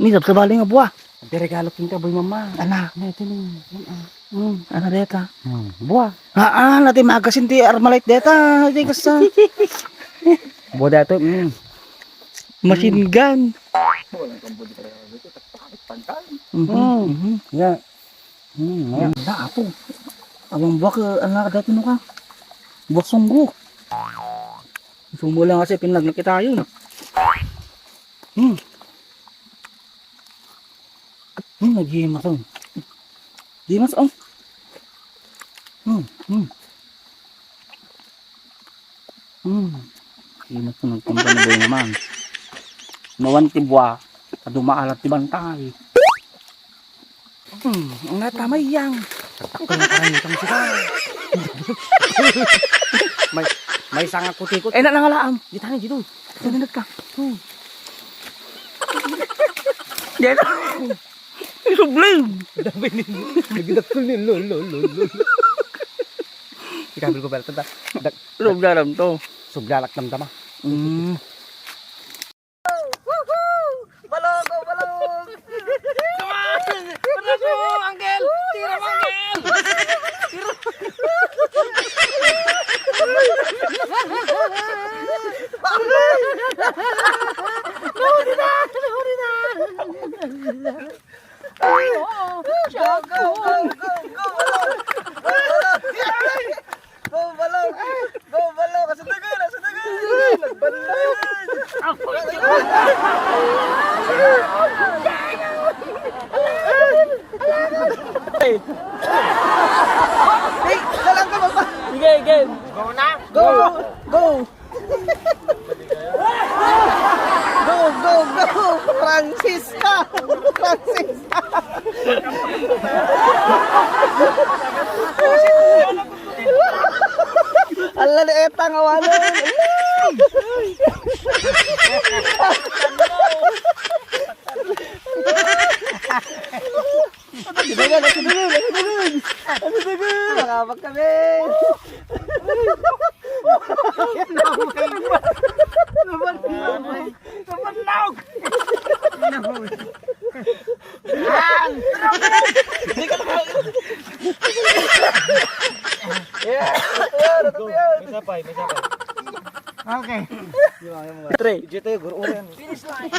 Ni sa bali nga buwa. Regalo kinta boy mama. Ana. Neto ni. Ana deta. Buah. Natin magasin ti Armalite deta. Di kasa. Buah dato. Machine gun. Ya. Na apo. Abang buwak anak dati no ka. Buwak sunggo. Sunggo lang kasi pinaglaki tayo. Naghihimas oh. Himas oh. Himas ko nagpunta na boy naman. Nawan ti buwa. Kadumaalat ti bantay. Ang natamay yang. Takol na parang itong sika. May sanga kutikot. Eh nangalaam. Di tayo dito. Nananag ka. Dito. Problem. Dami ni. Nagdakol ni lol. Ikabil ko pala tanda. Problem to. Suglalak namdama. Balong. Balong mo, Angel. Tira mo, Angel. Huli na. Go, balong. Sa tagal. Dalang ka ba? Sige. Go na. Go. Francisca. Ala na etang awalan. Nakapag kami. Namanlaw. May sapay. Okay. Finish line.